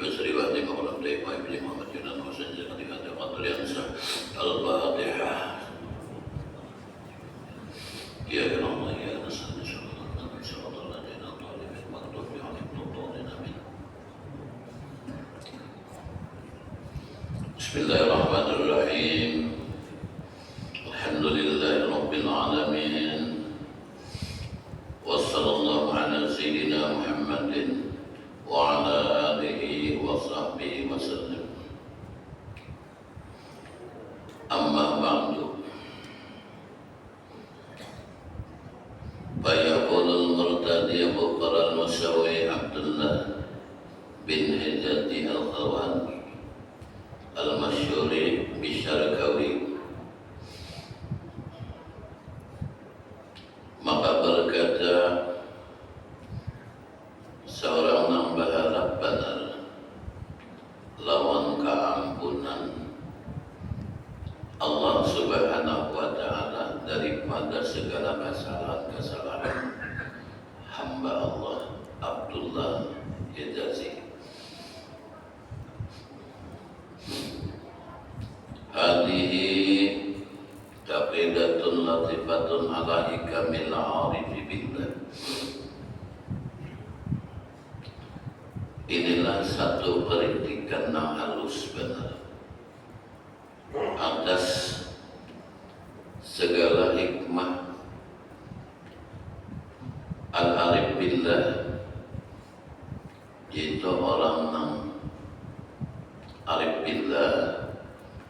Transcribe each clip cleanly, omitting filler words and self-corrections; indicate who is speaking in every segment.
Speaker 1: بسر وادي مولى بن محمد جنان وسجل قد قدر ينسى الفاتحة يا الله يا نسأل صراط الذين أنعمت المغضوب عليهم الضالين آمين. بسم الله الرحمن الرحيم. الحمد لله رب العالمين وصلى الله على سيدنا محمد وعلى آله وصحبه وسلم. أما بعد فيقول المرتدي أبو بكر المساوي عبد الله بن هجاتي الخوان المشهور بالشركوي, maka berkata seorang yang berharap benar lawan keampunan Allah Subhanahu wa ta'ala daripada segala kesalahan hamba Allah Abdullah Hijazi. Hadihi taqidatun latifatun ala hikamil arifi billah. Inilah satu kritikan yang halus benar atas segala hikmah al-arif billah, yaitu orang yang arif billah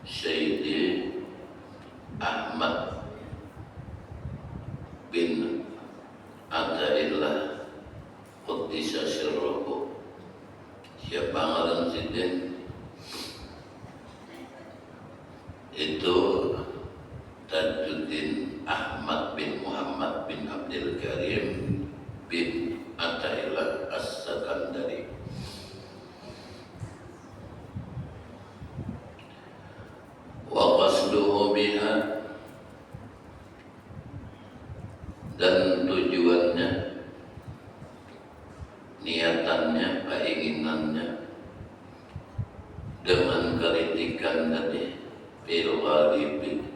Speaker 1: Syekh Ahmad bin Ataillah Qaddisa Sirruhu. Siapa ngaran sidin itu Tajuddin Ahmad bin Muhammad bin Abdul Karim bin Ataillah As-Sakandari. Wa qasduhu biha, dan tujuannya, niatannya, keinginannya dengan kritikan tadi fil ghalibi,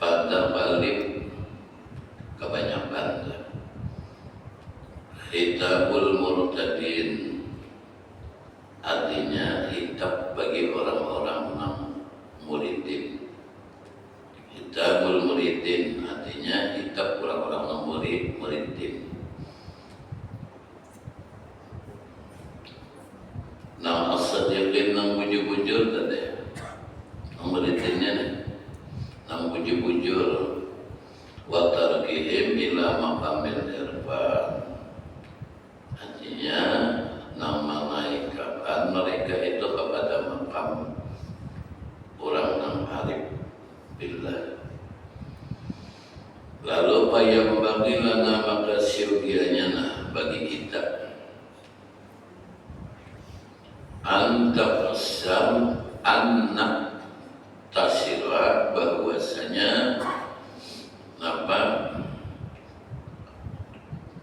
Speaker 1: pada balik kebanyakan hitabul murtadin, artinya hitab bagi orang-orang yang muridin. Hitabul muridin artinya hitab orang-orang yang muridin. Nah, as-sadiqin nang bujur-bujur tadi, muridinnya nih, nang bujur-bujur, wa tarkihim ila maqamil irfan, artinya nang menaikkan mereka itu kepada maqam orang nang arif billah. Lalu payah membagi lana, maka siogianya nah bagi kita antafsam anak tasira, bahwasanya apa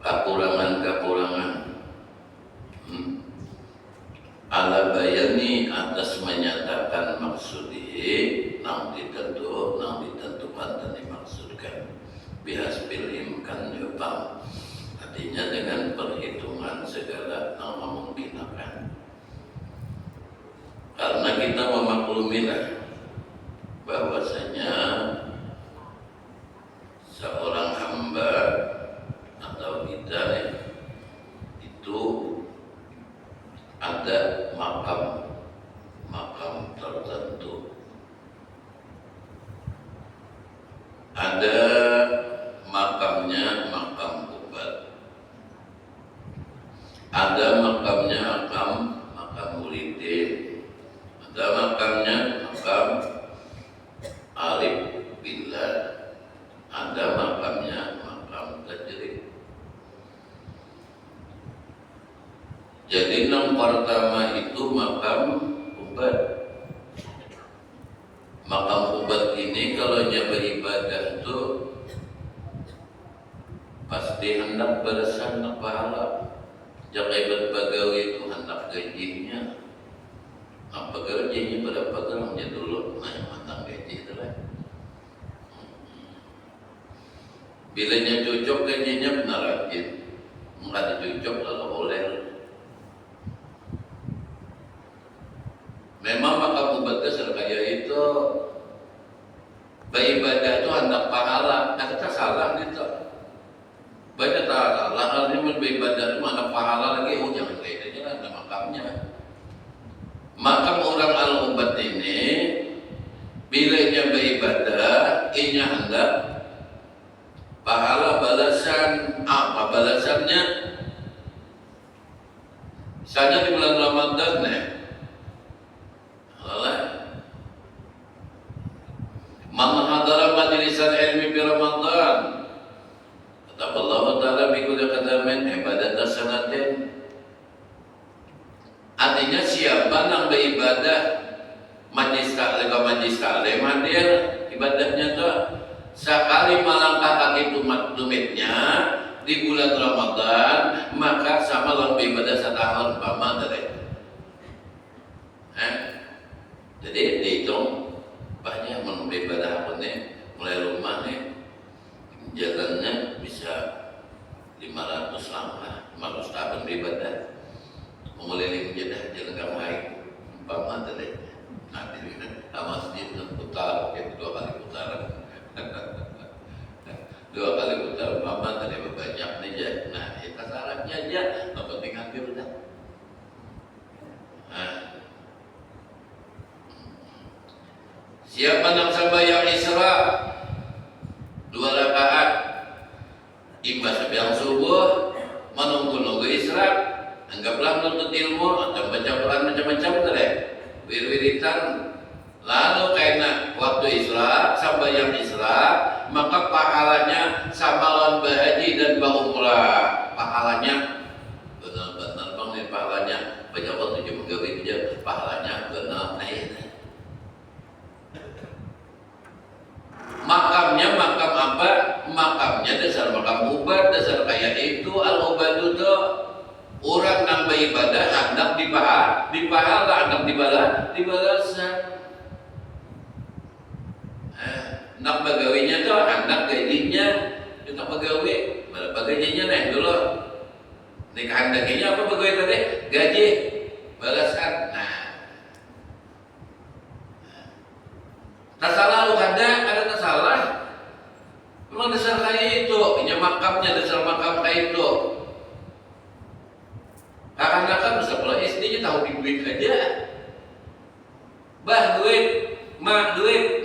Speaker 1: kekurangan ala bayani atas menyatakan maksudih nang ditentukan dan dimaksudkan bihasbil imkan yubam, artinya dengan perhitungan segala yang memungkinkan. Karena kita memaklumilah bahwasanya seorang hamba atau kita itu ada makam tertentu, ada makamnya makam ubat, ada makamnya makam muridin, ada makamnya makam arif billah, ada makamnya makam tajrid. Jadi yang pertama itu makam ubat. Makam ubat ini kalau beribadah itu pasti hendak beresan pahala. Jangan berbagawi itu
Speaker 2: Apa gajinya berapa gramnya dulu? Nah, yang matang gaji itu lah. Bilanya cocok gajinya benar rajin. Enggak cocok lalu oleh. Memang maka ubat dasar kaya itu beribadah itu hendak pahala. Kata salah gitu. Banyak tak salah. Hal ini beribadah itu hendak pahala lagi. Oh jangan kayak aja lah, ada makamnya. Makam orang al-ubat ini bilanya beribadah, ini hendak pahala balasan. Apa balasannya? Misalnya di bulan Ramadan nih, man hadara majlisan ilmi bi Ramadan, kata Allah Ta'ala bi kulli qadamin ibadat sanatin. Artinya siapa yang beribadah majlis taklim hadir ibadahnya tuh sekali melangkah kaki tumitnya di bulan Ramadan, maka sama lang beribadah setahun pama dari. Jadi dihitung banyak beribadah apa nih, mulai rumah nih jalannya bisa 500 langkah, 500 tahun beribadah. Mengelilingi jadah jalan gamai umpama tadi nanti masjid putar kayak 2 kali putaran 2 kali putaran umpama tadi banyak nih ya. Nah itu syaratnya aja nggak penting hampir udah. Siapa yang sembahyang Isra 2 rakaat imbas sembahyang subuh menunggu Isra. Anggaplah menuntut ilmu atau baca Quran macam-macam deh, wir-wiritan. Lalu karena waktu Isra, sembahyang Isra, maka pahalanya sama lawan berhaji dan berumrah. Pahalanya benar-benar bang nih pahalanya. Banyak waktu juga menggawe dia, pahalanya benar naik. Makamnya makam apa? Makamnya dasar makam ubat, dasar kayak itu al-ubadu tuh. Orang yang beribadah hendak dipahala, hendak dibalasan. Hendak pegawainya tuh hendak gajinya, kita pegawai berapa gajinya nih dulu? Nikahan gajinya apa pegawai tadi? Gaji balasan. Tak salah lu ada tak salah. Memang dasar kayak itu, punya makamnya dasar makam kayak itu. Akan bisa pula SD-nya tahu di duit aja. Bah duit, mak duit.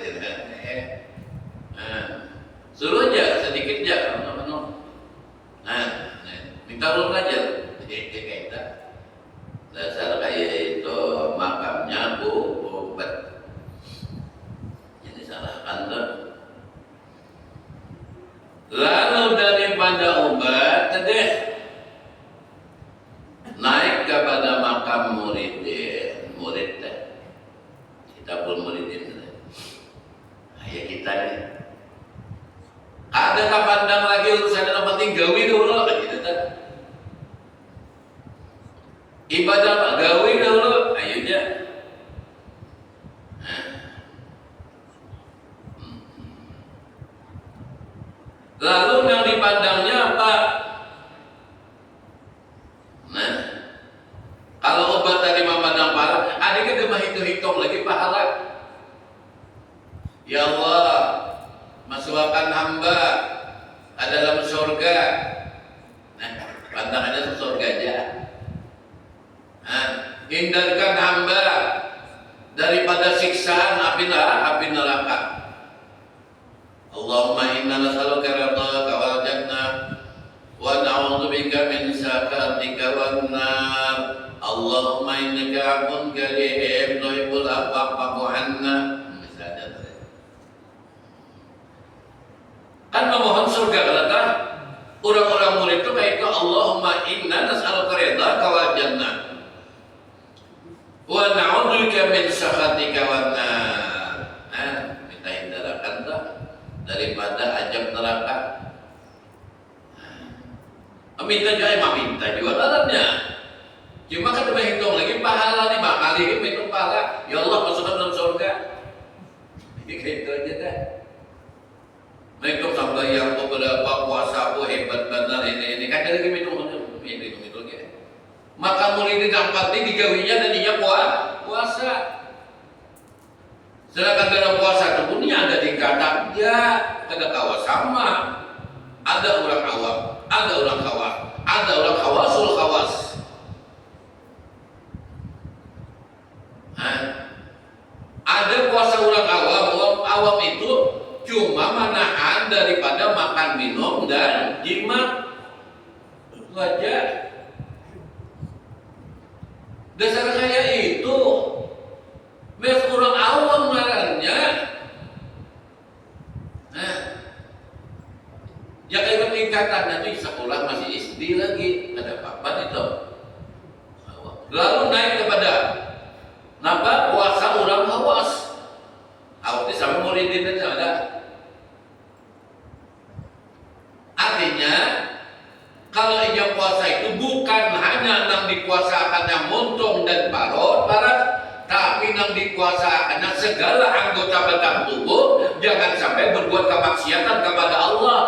Speaker 2: Suruh aja sedikit aja. Minta lu belajar. Kayak itu. Dasar kayak itu makamnya obat. Jadi salahkan tuh. Lalu daripada obat tadi naik kepada makam murid kita pun muridin ya kita nih ada tak pandang lagi urusan yang penting gawi dulu gitu kan ibadah gawi dulu ayo aja lalu yang dipandangnya apa? Kalau obat tadi memandang pahala, adik kan dia hitung lagi pahala. Ya Allah, masukkan hamba ke dalam surga. Pandangannya surga aja. Hindarkan hamba daripada siksaan api neraka. Allahumma inna nas'aluka ridhaka wal jannah wa na'udzubika min sakhatika wan nar. Allahumma innaka 'afuwun karim tuhibbul 'afwa fa'fu 'anna. Misalnya kan memohon surga kata orang-orang murid itu kayak itu Allahumma inna nas'aluka ridhaka wal jannah wa na'udzubika min sakhatika wan nar. Minta hindarkan tuh daripada azab neraka. Minta juga dalamnya. Cuma kan kita hitung lagi pahala nih Bang kali ini itu pahala. Ya Allah masukkan dalam surga. Ini kayak itu aja dah. Nah itu sampai yang beberapa puasa aku hebat benar ini kan dari itu ya. Maka murid dampati digawinya dan dia puasa. Sedangkan dalam puasa itu pun ada tingkatan ya, ada kawas sama. Ada orang awam, ada orang khawas, ada orang khawasul khawas. Ada puasa orang awam itu cuma menahan daripada makan minum dan jima. Itu aja. Dasar kayak itu, mes orang awam ngarannya. Ya kayak tingkatan itu sekolah masih SD lagi, ada apa itu? Lalu naik kepada napa puasa orang hawas. Awalnya sama muridin itu ada. Artinya kalau yang puasa itu bukan hanya yang dikuasakannya montong dan parat, tapi yang dikuasakannya segala anggota badan tubuh, jangan sampai berbuat kemaksiatan kepada Allah.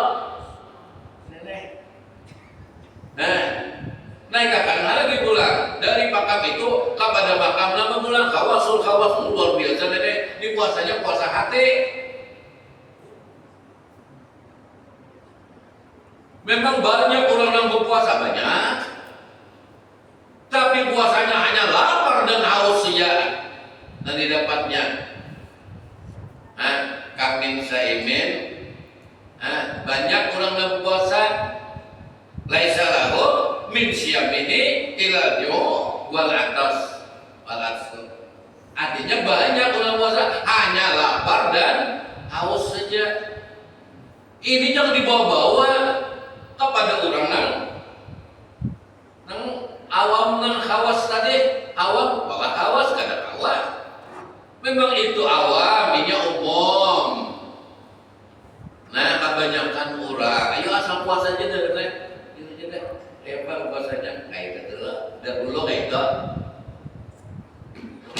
Speaker 2: Naikkan lagi pulang dari makam itu kepada makam nama pulang khawasul khawas luar biasa nenek. Ini puasanya puasa hati. Memang banyak orang yang berpuasa banyak, tapi puasanya hanya lapar dan haus saja dan didapatnya. Kamin saimin, banyak orang yang berpuasa. Laisa lahu min siyamihi ila juh wal atas wal asr. Artinya banyak orang puasa hanya lapar dan haus saja. Ini jangan dibawa-bawa kepada orang nang awam nang hawas tadi. Awam bawa hawas kada hawas. Memang itu awam, ini umum. Nah, kebanyakan orang, ayo asal puasa aja deh. Hebat puasanya kayak gitu loh, dan dulu kayak itu.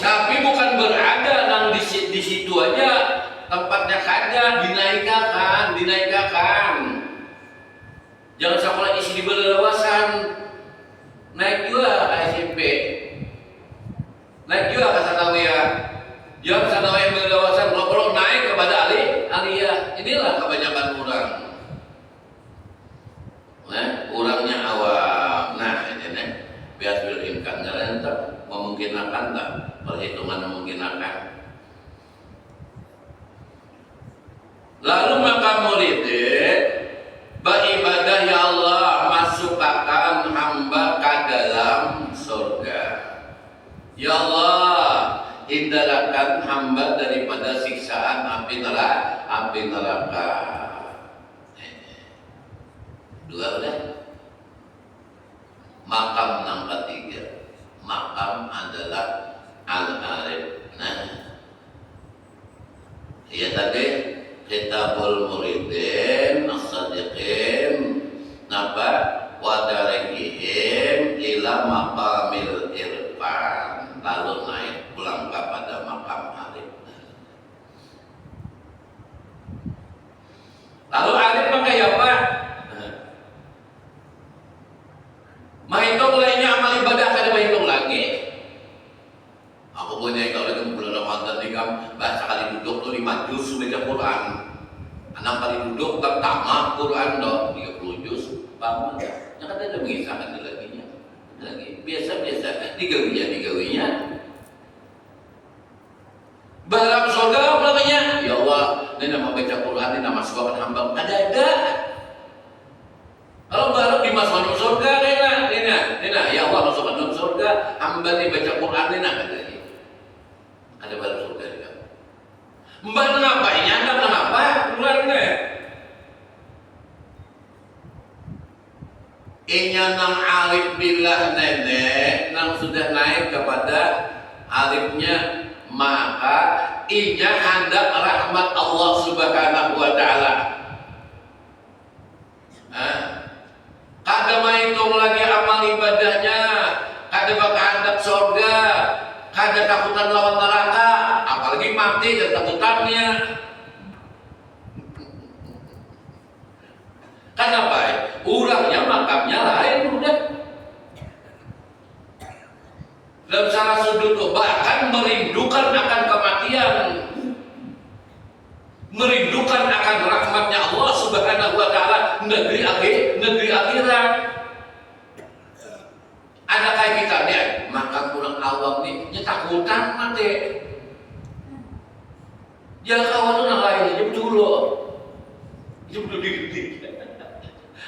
Speaker 2: Tapi bukan berada nang di situ aja tempatnya saja dinaikkan. Jangan sampai isi di berlewasan. Naik juga SMP, naik juga ke sanawiyah. Jangan sanawiyah berlewasan, kalau naik kepada aliyah. Inilah kebanyakan orang. Orangnya awam. Nah, ini biar imkan jalan tak memungkinkan tak perhitungan memungkinkan. Lalu maka muridin beribadah ya Allah masukkan hamba ke dalam surga. Ya Allah hindarkan hamba daripada siksaan api neraka. Dua udah. Makam yang ketiga, makam adalah al-arif. Nah, ya tadi kitabul muridin, as-sadiqin, napa wadarikihim ila maqamil irfan. Lalu naik pulang kepada makam arif. Lalu arif pakai apa? Mahitung lainnya amal ibadah kada mahitung lagi. Aku punya kalau lagi bulan Ramadan ni kan bahasa kali duduk tu 5 juz baca Quran. 6 kali duduk tak tamat Quran dah 30 juz. Paham tak? Yang kata ada mengisahkan lagi. Biasa digawinya. Barang surga apa namanya? Ya Allah, ini nama baca Quran, ini nama suapan hamba. Ada. Kalau baru dimasukkan surga, Nina, ya Allah masukkan dalam surga, hamba ni baca Quran Nina katanya. Ada baru surga juga. Mbak mengapa? Ini anda mengapa? Keluar ni. Inya nang alif billah nenek, nang sudah naik kepada alifnya, maka inya hendak rahmat Allah Subhanahu wa Ta'ala. Kada menghitung lagi amal ibadahnya, kada bakal hendak surga. ada takutan lawan neraka, apalagi mati dan takutannya. Kenapa? Urangnya makamnya lain udah. Dalam salah sudut bahkan merindukan akan kematian, merindukan akan rahmatnya Allah Subhanahu wa taala, negeri akhirat. Ada kayak kita nih, makam kurang awam nih, takutan mati. Jangan kawan orang lain aja dulu. Itu dulu diri.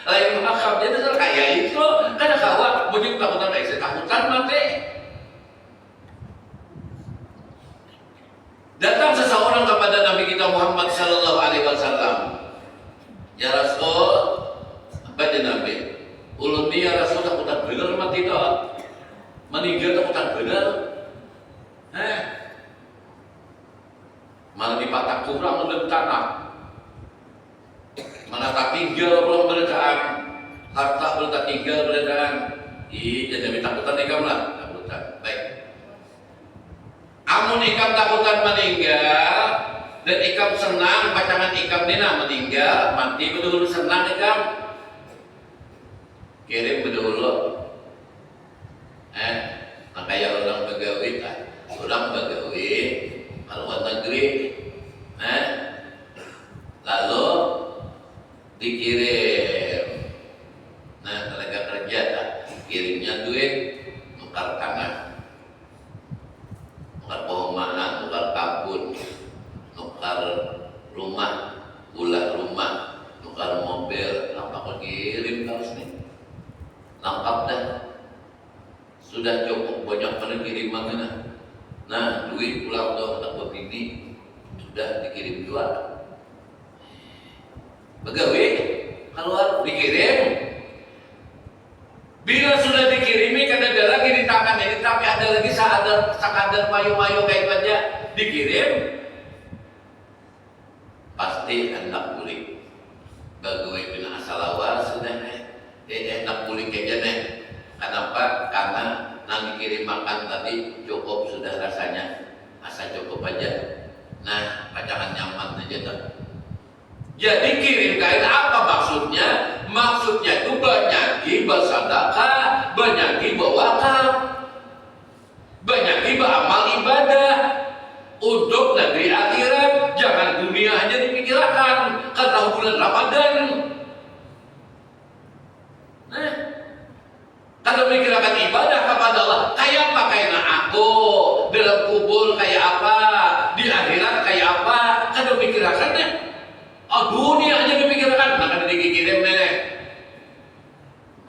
Speaker 2: Lain makam jadi kayak itu, karena kawan mungkin takutan mati. Datang seseorang kepada Nabi kita Muhammad sallallahu alaihi wasallam. Ya Rasul, apa dia Nabi? Ulun ni ya Rasul takutan bener mati dah. Meninggal takutan bener. Malah dipatak kurang dalam tanah. Mana tak tinggal belum beredaan. Harta belum tak tinggal beredaan. Jadi takutan ikam lah. Takutan. Baik. Amun ikam takutan meninggal dan ikam senang pacangan ikam nina meninggal mati betul senang ikam kirim berdahulu makanya orang pegawai luar negeri lalu dikirim tenaga kerja kirimnya duit nukar tangan, nukar perumahan, nukar kabun, nukar rumah, ulah rumah, nukar mobil, nampak kirim terus nih, lengkap dah, sudah cukup banyak pada kiriman. Nah duit pulang tuh anak begini sudah dikirim juga. Pegawai keluar dikirim. Bila sudah dikirimi karena ada lagi di tangan ini, tapi ada lagi sekadar mayu-mayu kayak aja dikirim, pasti hendak bulik. Bagui bin asalawar sudah hendak bulik aja nih. Kenapa? Karena nang dikirim makan tadi cukup sudah rasanya, asa cukup aja. Nah pacangan nyaman aja tuh. Jadi kirim kain apa maksudnya? Maksudnya itu banyaki bersedekah, banyaki berwakaf, banyaki beramal ibadah untuk negeri akhirat. Jangan dunia hanya dipikirkan. Kata bulan Ramadan. Nah, kalau memikirkan ibadah kepada Allah, kayak apa kayaknya aku dalam kubur kayak apa, di akhirat kayak apa? Kalau memikirkannya. Oh dunia aja dipikirkan, maka dikirim nenek.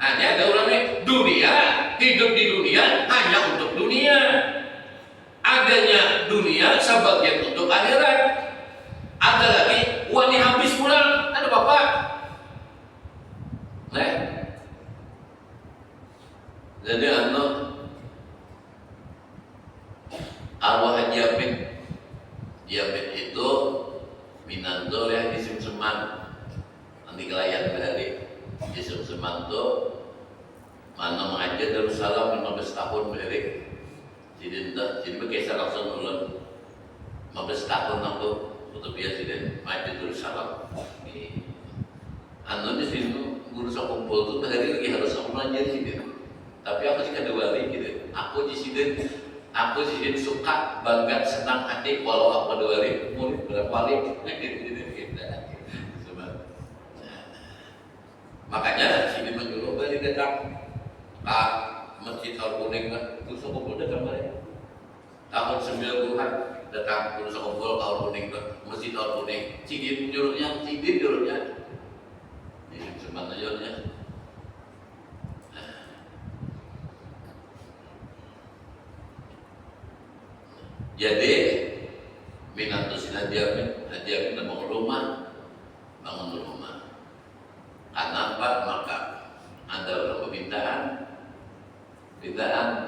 Speaker 2: Hanya ada orang nih, dunia, hidup di dunia hanya untuk dunia. Adanya dunia sebagian untuk akhirat. Ada lagi, wani habis pulang, ada bapak. Nah, jadi arwah Haji Apit itu Minanto ya di Simseman nanti kelayan dari di Simseman tuh mana mengajar Darussalam 15 tahun beri jadi berkisar langsung ulun 15 tahun aku untuk biasa dan mengajar Darussalam di sini guru kumpul tuh hari lagi harus aku belajar sih tapi aku sih kedua kali gitu aku di sini suka, bangga, senang hati walau aku dua kali, murid berapa kali makanya sini menyuruh balik datang ke Masjid Al-Kuning kursus kumpul datang balik tahun 90-an datang kursus kumpul ke Al-Kuning Masjid Al-Kuning Cidin nyuruhnya ini semuanya nyuruhnya jadi minat Hadiamin bangun rumah. Karena apa? Maka ada orang permintaan. Assalamualaikum,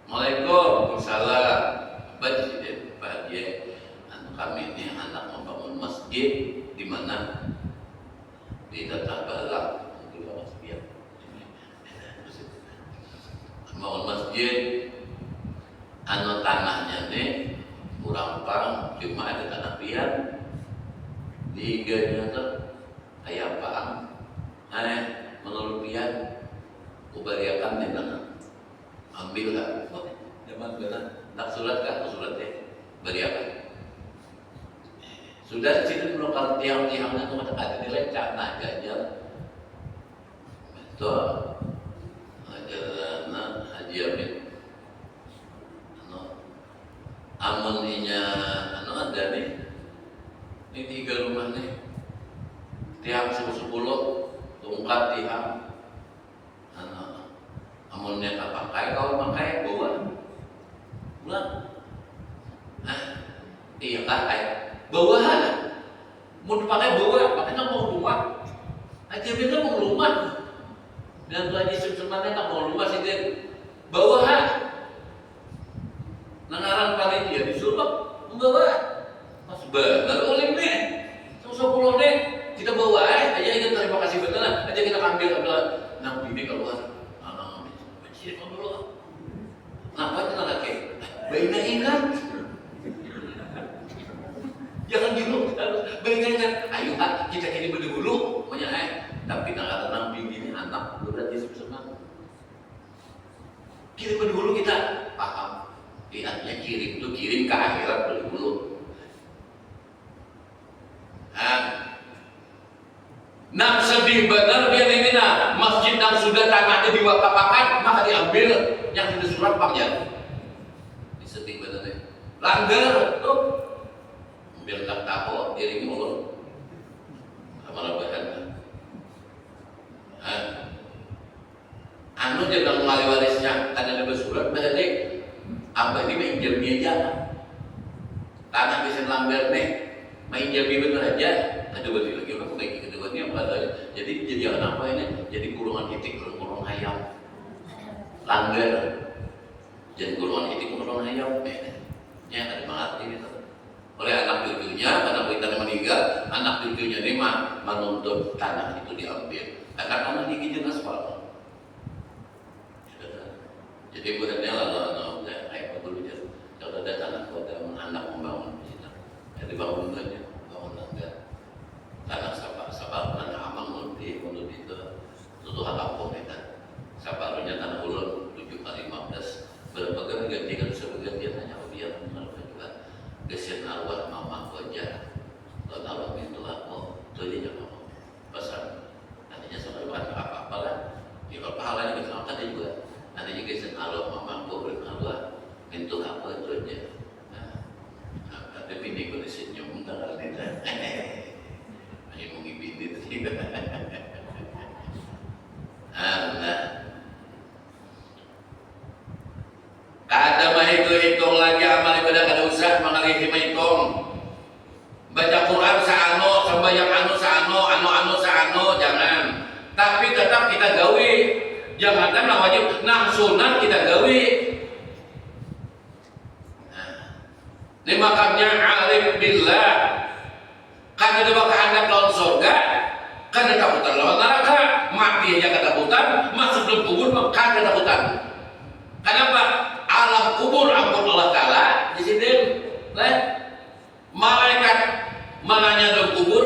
Speaker 2: Waalaikumsalam. Presiden bahagia. Kami ini anak membangun masjid di mana di Tata Balang, membangun masjid. anu tanahnya nih kurang pang cuma ada tanah pian di iganya tuh kayak pang menurut pian kubariakan nih tanah ambil lah zaman benar tak surat kah surat deh bariakan sudah situ belum kalau tiang-tiangnya tuh ada nilai cana ganjal tuh ajaran Haji Amin amuninya ada nih ini 3 rumah nih tiang 10 tungkat tiang amunnya tak pakai kalau pakai bawa bulan iya pakai bawa mau dipakai bawa makanya mau rumah aja beda mau rumah dan tuh aja sebenarnya tak mau rumah sih dia bawa nangaran paling dia disuruh membawa mas benar oleh nih 10 deh kita bawa aja kita terima kasih benar aja kita ambil nang bibi keluar anak kecil dulu kenapa kita lagi bayinya ingat jangan gitu bayinya ingat ayo kita kini berdulu punya tapi nang bibi ini anak udah Yesus senang kita berdulu kita paham artinya kirim itu kirim ke akhirat dulu. Nah sedih benar biar ini masjid yang sudah tanahnya diwakafkan maka diambil yang sudah surat paknya. Sedih benar nih. Langgar tuh ambil tak tahu diri mulut. Amal bahan. Anu jangan mali warisnya karena ada surat berarti abah ini main jambi aja tanah bisa langgar nih main jambi bener aja ada berarti lagi orang baik keduanya apa jadi apa ini jadi kurungan itik kurungan ayam langgar jadi kurungan itik kurungan ayam ya ada mengerti gitu oleh anak cucunya karena kita meninggal anak cucunya ini menuntut tanah itu diambil karena tanah ini jelas pak jadi buatnya lalu kalau ada tanah kota anak membangun kita, jadi bangun banyak, bangun langgar, tanah sabar tanah amang menurut itu hal kampung kita, sabarnya tanah ulun 7 kali 15, berbagai gantikan sebagian hanya biar menurut juga, kesian arwah mama kerja, kalau arwah itu aku, itu aja mau pesan, nantinya sampai apa lah, ya kalau pahalanya kita angkat juga, nantinya kesian arwah mama arwah pintu apa itu aja. Tapi ini gue senyum tanggal ini. Hanya mau ngibin itu sih. Kada mah hitung lagi amal ibadah kada usah mengalih hitung. Baca Quran saano, sembahyang anu saano jangan. Tapi tetap kita gawe. Jangan kan wajib nang sunat kita gawe. Ini makamnya arif billah karena dia kehendak lawan surga karena takutan lawan neraka mati aja ketakutan masuk dalam kubur karena ketakutan kenapa? Alam kubur ampun Allah Ta'ala di sini malaikat mananya dalam kubur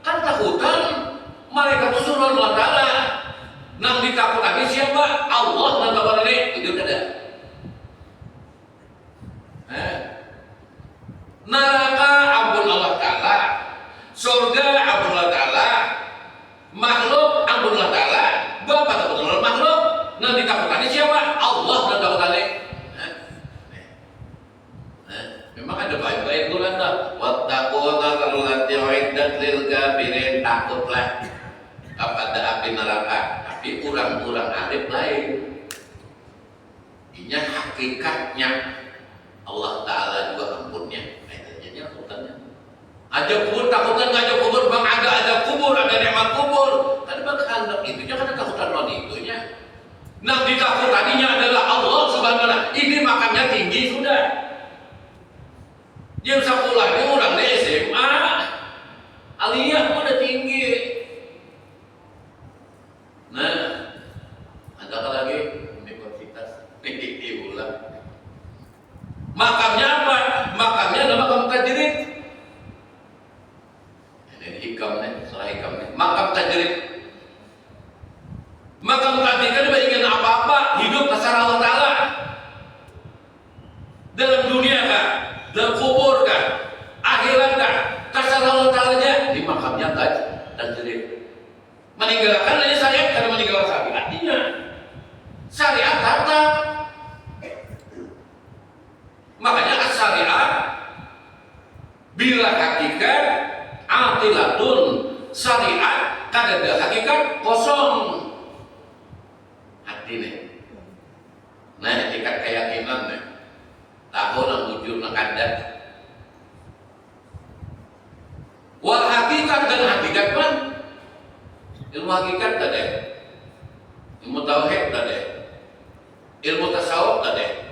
Speaker 2: kan takutan malaikat itu suruh Allah Ta'ala nang ditakutan siapa? Allah dan Bapak ini itu ada neraka ampun Allah Ta'ala surga ampun Allah Ta'ala makhluk ampun Allah Ta'ala bapak takut Allah makhluk nanti takutannya siapa? Allah dan takutannya memang ada baik-baik Quran dah wattaquna allati uiddat lil kafirin takutlah kepada api neraka tapi orang-orang arif lain ini hakikatnya Allah Ta'ala juga ampunnya aja kubur takutan ngajak kubur bang ada kubur ada nikmat kubur kan bang kehendak itunya kan takutan non itunya nah ditakutaninya adalah Allah subhanahu ini makamnya tinggi sudah dia sekolah ini orang di SMA aliyah udah tinggi nah ada lagi universitas tinggi ulang Makamnya apa? Makamnya adalah makam tajrid. Ini hikamnya, salah hikamnya. Makam tajrid. Makam tajrid kan dibandingkan apa-apa, hidup kasar Allah Ta'ala. Dalam dunia kah? Dalam kubur kah? Akhirat kah? Kasar Allah Ta'ala aja. Di makamnya tajrid. Meninggalkan hanya syariat karena meninggalkan syariatnya. Syariat tetap. Makanya as-syariat bila hakikat atilatun, syariat kada hakikat kosong hati nih. Nah, hakikat keyakinan nih. Tahu nang wujud nang ada. Wal hakikat dan hakikat man. Ilmu hakikat tadi, ilmu tauhid tadi, ilmu tasawuf tadi.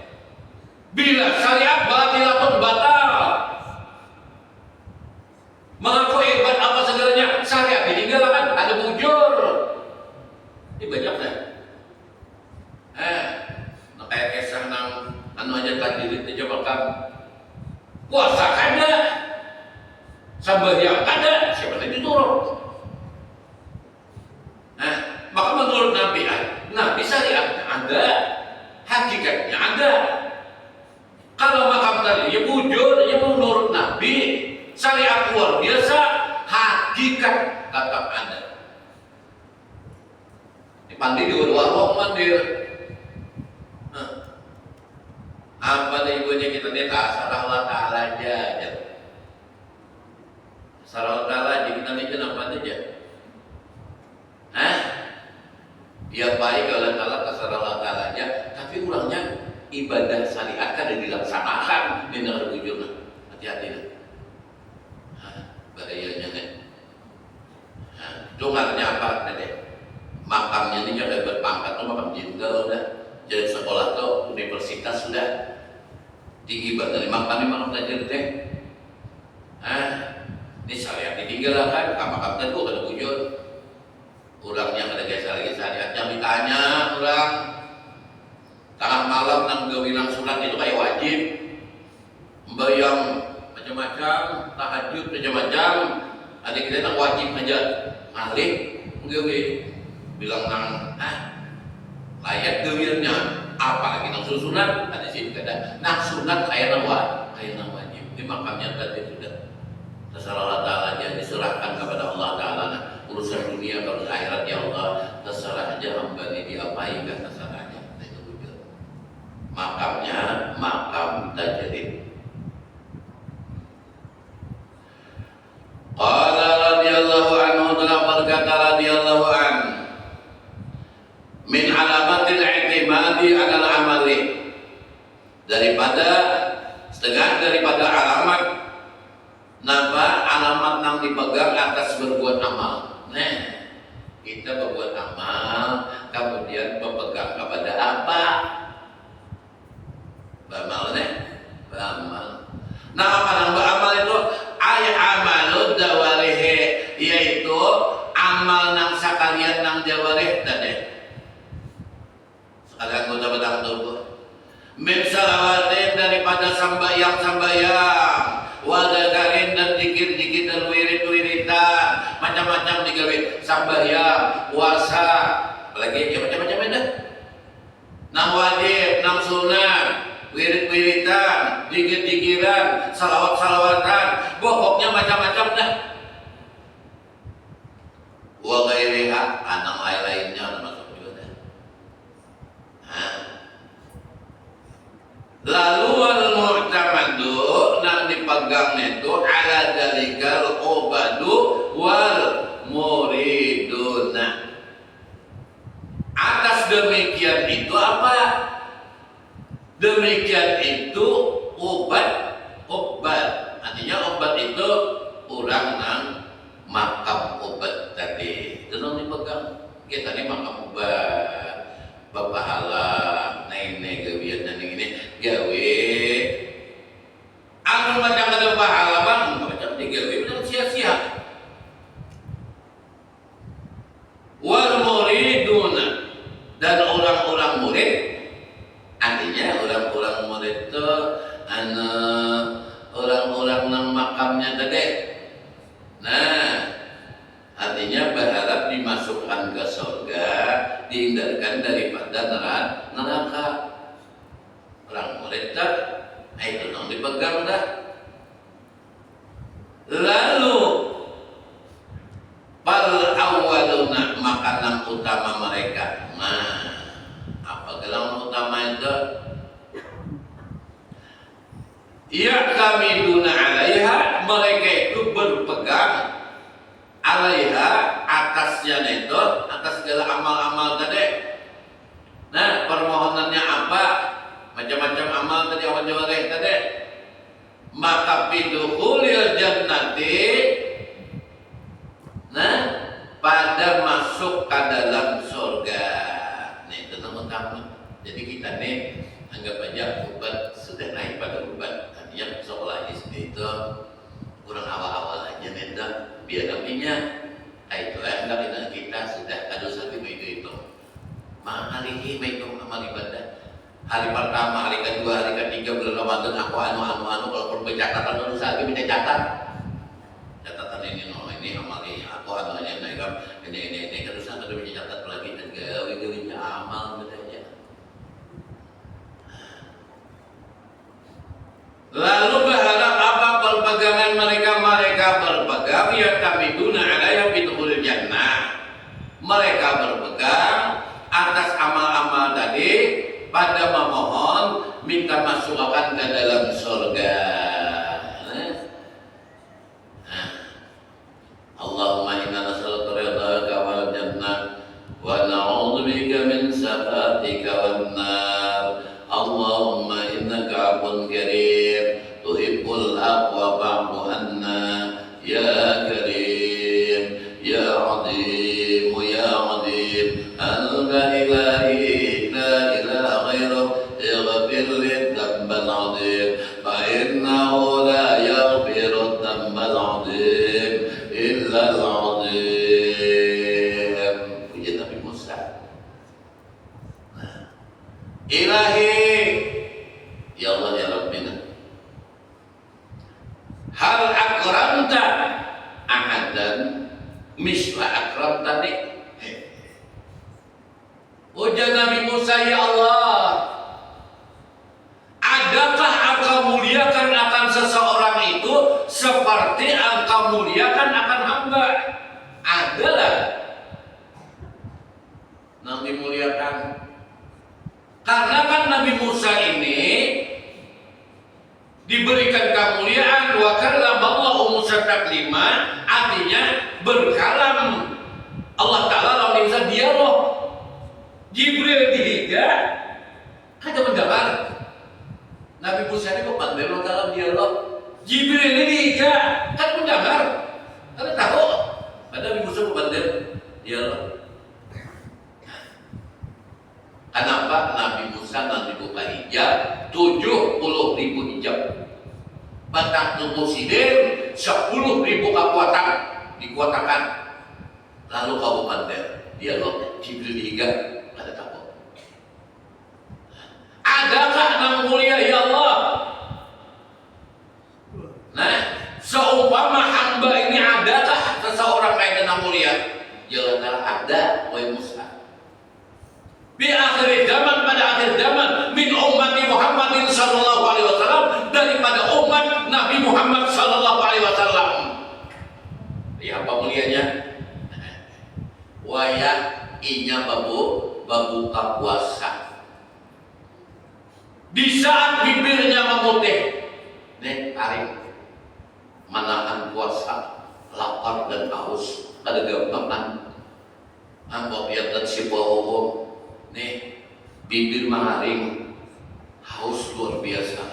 Speaker 2: Bila syariat batilatun batal, mengaku hebat apa segalanya, syariat ditinggalkan, ada bujur. Ini banyak dah. Nak kayak kisah nang anu aja tajrid aja makan. Puasa kada, sembahyang kada, siapa yang diturut? Maka menurut Nabi syariatnya ada, hakikatnya ada. Kalau makam tadi ya bujur, ya menurut Nabi syariat luar biasa, hakikat tetap ada. Mandi di warung mandir. Apa nih ibunya kita nih asal Allah Ta'ala aja. Asal Allah Ta'ala aja kita nih kenapa aja? Dia baik Allah Ta'ala kasar Allah Ta'ala aja, tapi ulangnya ibadah syariat kan dilaksanakan di negara bujurna. Hati-hati lah. Bahayanya kan. Dengarnya apa tadi? Makamnya ini jangan berpangkat tuh makam jenderal udah. Jadi sekolah tuh universitas sudah tinggi banget dari makam tajrid deh. Ini syariat ditinggalkan, makam tadi gua kada bujur. Orangnya kada geser lagi syariatnya ditanya orang. Tengah malam nang gawilang surat itu kayak wajib, membayang macam-macam, tahajud macam-macam. Ada kita nang wajib aja, ngalih, menggawi, bilang nang layak gawirnya, apalagi nang susunan ada sih kada. Nang sunat kayak nang wajib. Di makamnya tadi sudah terserah Allah Ta'ala aja, diserahkan kepada Allah Ta'ala. Urusan dunia kalau akhirat ya Allah terserah aja hamba ini diapain kan terserah aja. Makamnya makam tajrid. Qala radhiyallahu anhu telah berkata radhiyallahu an min alamatil i'timadi 'alal amali, daripada setengah daripada alamat nang dipegang atas berbuat amal. Nah, kita berbuat amal kemudian berpegang kepada apa? Beramal nih, beramal. Nah, apa yang beramal itu? Amalud dawarihi, yaitu amal nang sakalian nang jawarih tadi. Sekalian kita bedang tubuh. Min salawatin, daripada sambayang, wadagarin dan dikir dan wirid-wiridan, macam-macam digawe sambayang, puasa, apalagi ya macam-macam ada. Nang wajib, nang sunat, wirid-wiridan, dikir-dikiran, salawat-salawatan, pokoknya macam-macam dah. Wa ghairiha, anang lain-lainnya masuk juga dah. Lalu al-mu'tamadu nang dipegangnya itu ala dalikal obadu wal muriduna. Atas demikian itu apa? Demikian itu obat. Artinya obat itu orang nang makam obat tadi. Itu nang dipegang. Kita ini makam obat. Bapahala, nenek gawian dan ini gawe. Anu macam ada pahala bang, macam digawe benar sia-sia. Wal muriduna, dan orang-orang murid, artinya orang-orang murid itu orang-orang nang makamnya tadi. Nah, artinya berharap dimasukkan ke surga, dihindarkan daripada neraka. Orang murid tak, itu dong dipegang dah. Lalu pal awaluna makanan utama mereka. Nah, apa gelang utama itu? Ya kami duna alaiha, mereka itu berpegang alaiha atasnya itu, atas segala amal-amal tadi. Nah, permohonannya apa? Macam-macam amal tadi awal jawabannya tadi. Maka bidukhulil jannati, nah, pada masuk ke dalam surga. Nah, itu nomor utama. Jadi kita nih anggap aja ubat sudah naik pada ubat. Artinya sekolah SD itu kurang awal-awal aja nih, biar nantinya itu enggak kita sudah ada satu itu. Mahal ini itu amal ibadah. Hari pertama, hari kedua, hari ketiga bulan Ramadan aku anu kalau perlu catatan dulu lagi minta catatan ini amal ini aku anu aja ini terus ada catat lagi dan gawe amal gitu aja. Lalu berharap apa perpegangan mereka berpegang ya kami duna alaiha bidukhulil jannah. Mereka berpegang atas amal-amal tadi pada memohon minta masukkan ke dalam surga. Allahumma inna nas'aluka ridhaka wal jannah wa na'udzubika min sakhatika wan nar. Allahumma innaka 'afuwun karim tuhibbul 'afwa fa'fu 'anna ya karim ya 'azim ya 'azim anta ilahi اغفر لي الذنب العظيم فإنه لا يغفر الذنب العظيم إلا العظيم. Puji Nabi Musa. Ilahi, ya Allah ya Rabbina, hal akramta ahadan misla akramtani. Ujar Nabi Musa, ya Allah, adakah engkau muliakan akan seseorang itu seperti engkau muliakan akan hamba? Adalah Nabi muliakan. Karena kan Nabi Musa ini diberikan kemuliaan, wa kallamallahu Musa taklima, artinya berkalam. Allah Ta'ala lawan Musa dialog. Jibril dihiga, ada mendengar. Nabi Musa ini kok pandai dalam dialog. Jibril ini dihiga, kan mendengar. Kan tahu. Ada Nabi Musa kok pandai dialog. Kenapa Nabi Musa nanti buka hijab 70.000 hijab. Batang tubuh sidir 10.000 kekuatan dikuatakan. Lalu kau pandai dialog. Jibril dihiga. Ada takut. Adakah nama mulia ya Allah? Nah, seumpama hamba ini adakah seseorang kayak nama mulia? Jalan ada, wahai Musa. Di akhir zaman, pada akhir zaman, min ummati Muhammadin sallallahu alaihi wasallam, daripada umat Nabi Muhammad sallallahu alaihi wasallam. Ya apa mulianya? Wayah inya babu puasa. Di saat bibirnya memutih, nih tarik menahan puasa, lapar dan haus, ada gampangan. Ambok ya dan si bawah, nih bibir mengaring, haus luar biasa.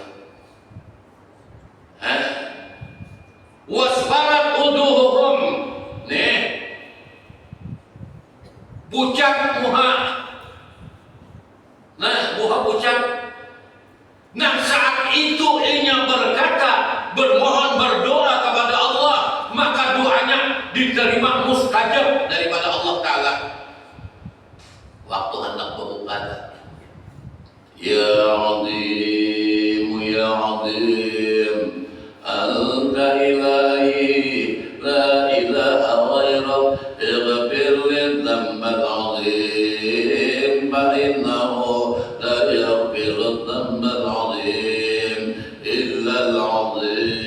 Speaker 2: Wasfarat uduhum, nih bucak muha. Nah, buha bucak. Nah, saat itu inya berkata, bermohon, berdoa kepada Allah, maka doanya diterima mustajab daripada Allah Ta'ala. Waktu hendak berbuka, ya azim, ya azim. العظيم أنت إلهي لا إله غيرك اغفر لي الذنب العظيم فإنه لا يغفر الذنب العظيم إلا العظيم.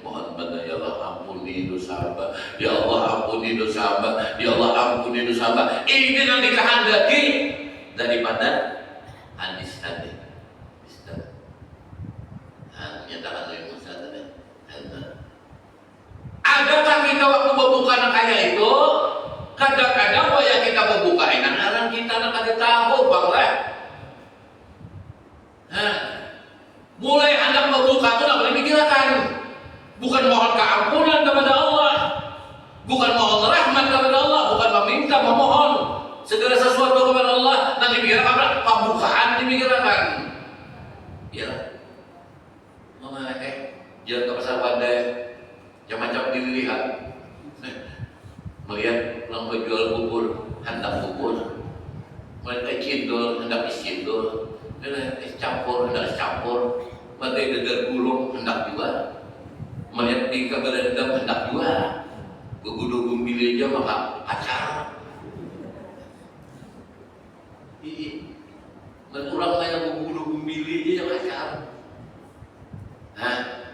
Speaker 2: Mohon pada ya Allah ampuni dosa hamba, ya Allah ampuni dosa hamba, ya Allah ampuni dosa hamba. Ini yang dikehendaki daripada hadis tadi. Nyatakan oleh Musa tadi. Adakah kita waktu membuka kayak itu? Kadang-kadang waya kita membuka enak-enak kita nak ada tahu banglah. Mulai hendak membuka itu nak boleh pikirkan. Bukan mohon keampunan kepada Allah, bukan mohon rahmat kepada Allah, bukan meminta, memohon segala sesuatu kepada Allah. Nanti pikirkan pembukaan dipikirkan. Ya. Jangan ke pasar pandai, macam-macam dilihat. Melihat orang berjual bubur, hendak bubur. Melihat cindol, hendak cindol. Melihat es campur, hendak es campur. Melihat dadar gulung, hendak jual. Melihat di kabarendam, hendak jual. Begudu gumbil aja maka acar. Melihat orang lain begudu gumbil aja acar.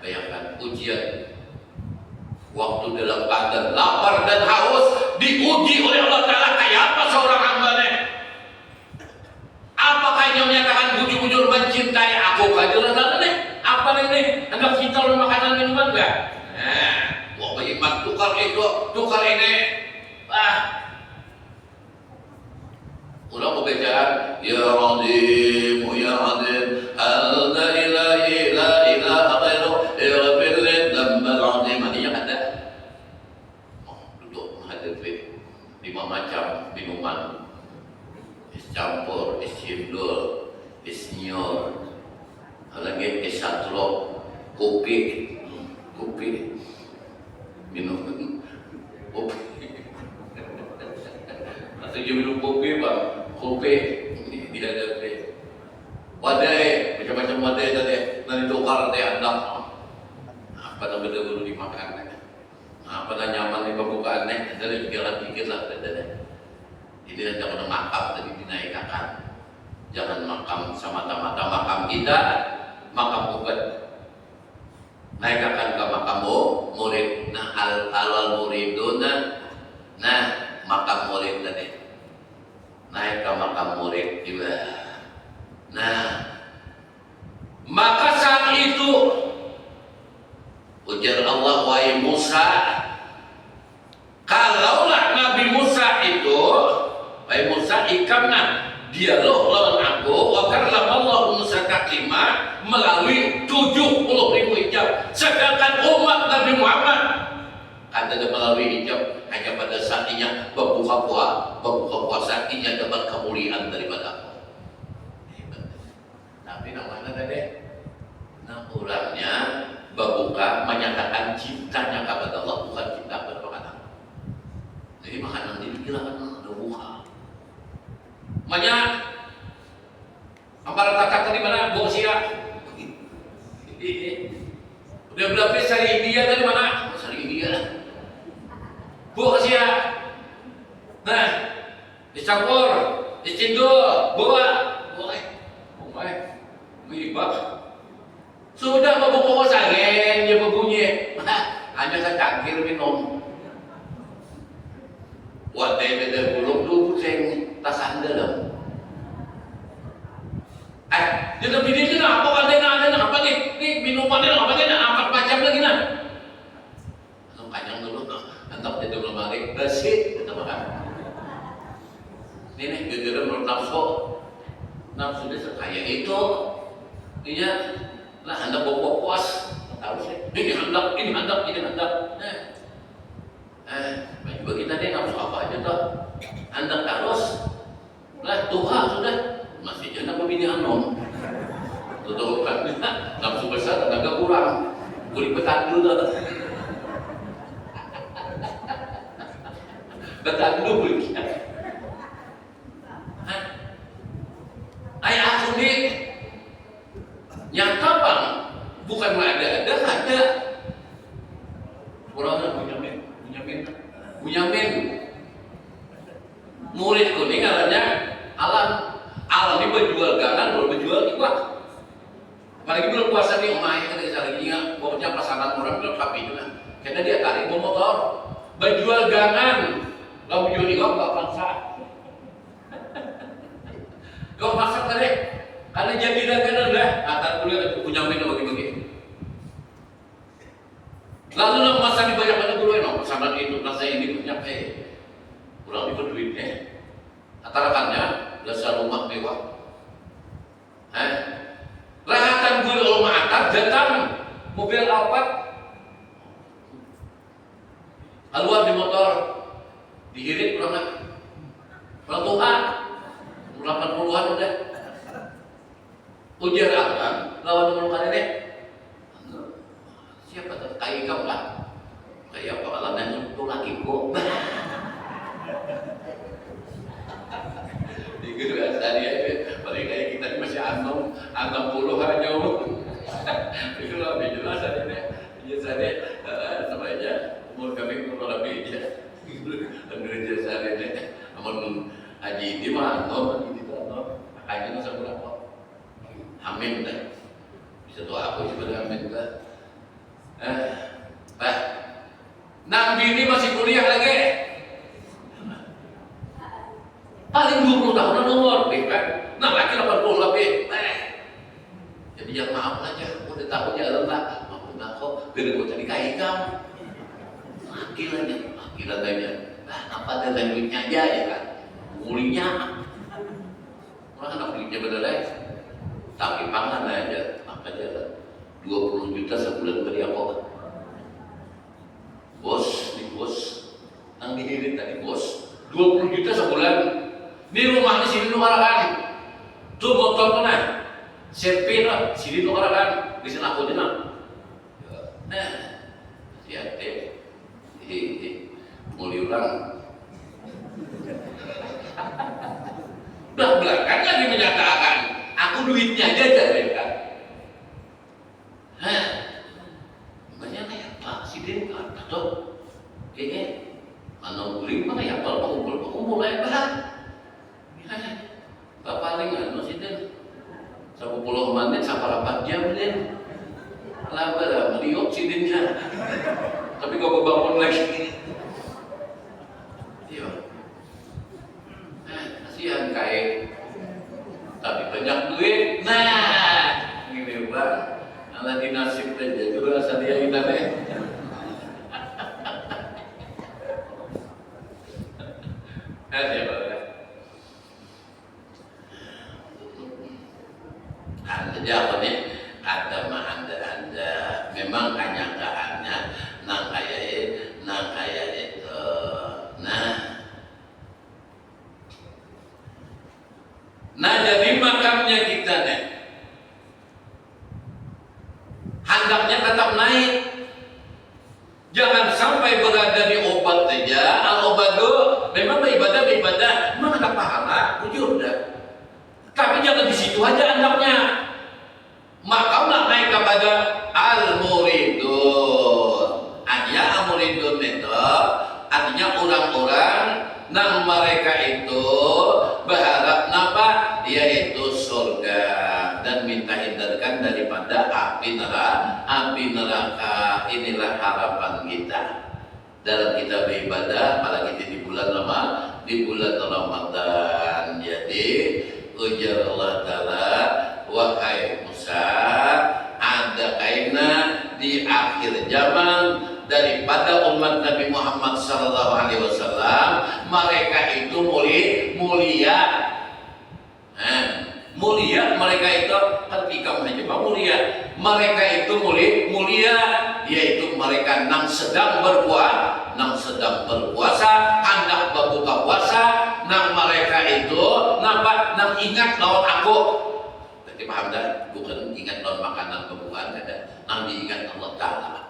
Speaker 2: Bayangkan ujian waktu dalam keadaan lapar dan haus diuji oleh Allah Ta'ala. Kayak apa seorang hambanya? Apakah yang menyatakan bujur-bujur mencintai aku? Kajian nih apa ini? Hendak cinta oleh makanan minuman enggak? Wah beriman tukar itu, tukar ini. Ulang berbicara ya Azim, ya Azim, Anta ilahi la ilaha ghairuk ighfir li dzambal azim. Artinya kata duduk menghadapi 5 macam minuman, es campur, es cendol, es nyor, lagi es satlok, kopi minum kopi atau dia minum kopi bang, kopi dihadapi wadai, macam-macam wadai tadi nanti tukar teh anak apa nak benda-benda dimakan apa nak nyaman di pembukaannya dari pikir lah tadi ini jangan makam tadi dinaikkan, jangan makam semata-mata makam kita, makam obat naikkan ke makam murid. Nah al muriduna, nah makam murid tadi naik ke makam murid juga. Nah maka saat itu ujar Allah, wahai Musa, kalaulah Nabi Musa itu, wahai Musa, ikamna dialog lawan aku, wa kallamallahu Musa taklima, melalui 70.000 hijab. Sedangkan umat Nabi Muhammad ada melalui hijab hanya pada saatnya berbuka puasa ini dapat kemuliaan daripada aku. Tapi namanya tadi, nah orangnya berbuka menyatakan cintanya kepada Allah, bukan cinta kepada makanan. Jadi makanan ini dikirakan ada buka. Makanya apa kata di mana Bosia? Udah berapa sari India tadi mana? Sari India. Bosia. Nah, dicampur, dicindul, bawa, mibak. Sudah membuka sangen, dia berbunyi. Hanya secangkir minum. Wadai beda bulung tu pusing tas anda. Dia lebih ini apa ada apa nih? Nih minumannya apa nih? 4 macam lagi nah. Langsung panjang dulu, antap dia dulu balik, bersih, kita makan. Ini gara-gara menurut nafsu dia sekaya itu, dia lah hendak bawa puas, harus ini hendak. Juga kita dia nafsu apa aja tuh, hendak terus, lah Tuhan sudah. Masih jangan pembinaan nom. Tutup kan nafsu besar agak kurang. Kulit betandu tuh. Betandu kulit. Ayah aku nih yang Bukan ada. Orang Bunyamin. Murid kuning ngarannya Alam ini berjual gangan, berjual iwak. Apalagi belum puasa nih, omahnya kan lagi pokoknya pasangan orang belum tapi itu kan. Karena dia tarik bawa motor, berjual gangan, lalu jual iwak gak paksa. Kau masak tadi, karena jadi dagangan dah, atas dulu punya minum bagi-bagi. Lalu nak masak dibayar pada dulu no, pesanan itu rasa ini punya kurang itu duitnya. Atarakannya dasar rumah mewah. Rahatan gue rumah atas datang mobil Alphard keluar di motor diirit kurang tua 80-an udah ujar akan lawan teman ini siapa tuh kayak kamu lah kayak apa alamnya itu laki kok di kedua tadi paling kayak kita masih 60 aja itu lebih jelas tadi biasanya namanya umur kami kurang lebih ya gereja saya ini namun haji ini mah makanya nggak usah berapa amin dah bisa tuh aku juga amin dah Pak Nabi ini masih kuliah lagi paling 20 tahunan umur kan nah laki 80 lebih jadi yang maaf aja udah tahu jalan tak mau kok gede kok jadi kayak kamu laki lagi apa ada duitnya aja ya kan mulinya orang anak duitnya bener tapi pangan aja apa aja 20 juta sebulan beri apa bos yang dihirit tadi bos 20 juta sebulan ini rumah di sini numarakan tuh motor mana serpin lah sini numarakan di sana aku dina nah siap muli orang belakang lagi menyatakan aku duitnya aja mereka banyak kayak Pak Sidin atau mana beli mana ya kalau pengumpul lebar Pak paling anu Sidin 10 menit sampai 4 jam Sidin lebar meliuk Sidinnya tapi kok bangun lagi iya kasihan kayak tapi banyak duit nah ini Pak ala dinasib aja juga asal dia kita Anda nih ada mah anda memang kenyataannya nang kayak itu nah jadi makamnya kita nih handaknya tetap naik jangan sampai berada di obat saja al-obadu memang beribadah memang ada pahala jujur dah tapi jangan di situ aja handaknya maka nak naik kepada al-muridun al-muridun itu artinya orang-orang yang mereka itu berharap apa yaitu surga dan minta hindarkan daripada api neraka inilah harapan kita dalam kita beribadah apalagi di bulan Ramadan jadi ujar Allah Ta'ala wahai Musa ada kaina di akhir zaman daripada umat Nabi Muhammad SAW mereka itu mulia mereka itu ketika menjadi mulia mereka itu mulia yaitu mereka nang sedang berpuasa hendak berbuka puasa nang mereka itu nang ingat lawan aku berarti paham dah bukan ingat lawan makanan kebukaan ada nang diingat Allah Ta'ala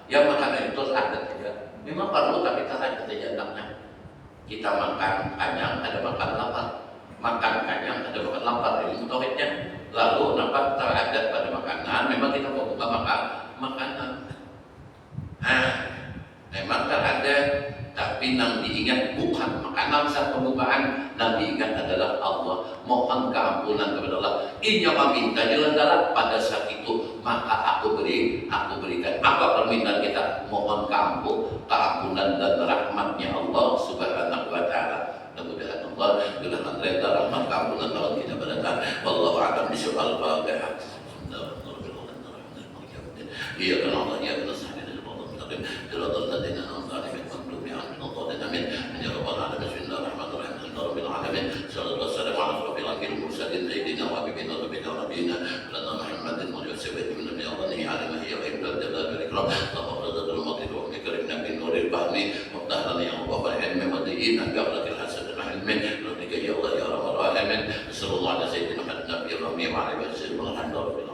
Speaker 2: yang makanan itu ada saja memang perlu tapi tak ada jatahnya kita makan kenyang ada makan lapar makan kenyang ada makan lapar ilmu tauhidnya lalu nampak terhadap pada makanan Intinya meminta jalan darat. Pada saat itu maka aku berikan. Apa permintaan kita? Mohon keampunan dan rahmatnya Allah Subhanahu wa Ta'ala. Mudah-mudahan Allah dengan reda rahmat keampunan lawan kita berdatang. Wallahu a'lam bishawab. Al-Fatihah. Iya kan Allah ya benar sahaja dari Allah mustaqim. Siratal ladzina an'amta 'alaihim ghairil maghdubi 'alaihim waladdallin. Amin. Ya rabbal alamin. Bismillahirrahmanirrahim. Alhamdulillahirabbil alamin. Shallallahu wasallam ala asyrafil anbiya'i wal mursalin sayyidina wa habibina wa nabiyina lana Muhammadin wa alihi wasallam min nabiyyi alaihi wa alihi wa jalal wal ikram. Allahumma maqid wa mikrim nabi nuril fahmi wa tahlana ya Allah wa ilmi wa din bi'aqlil hasan wa ilmi rabbika ya Allah ya rabbal alamin. Sallallahu alaihi wa sallam ala sayyidina Muhammad nabiyyi wa alihi wa sallam.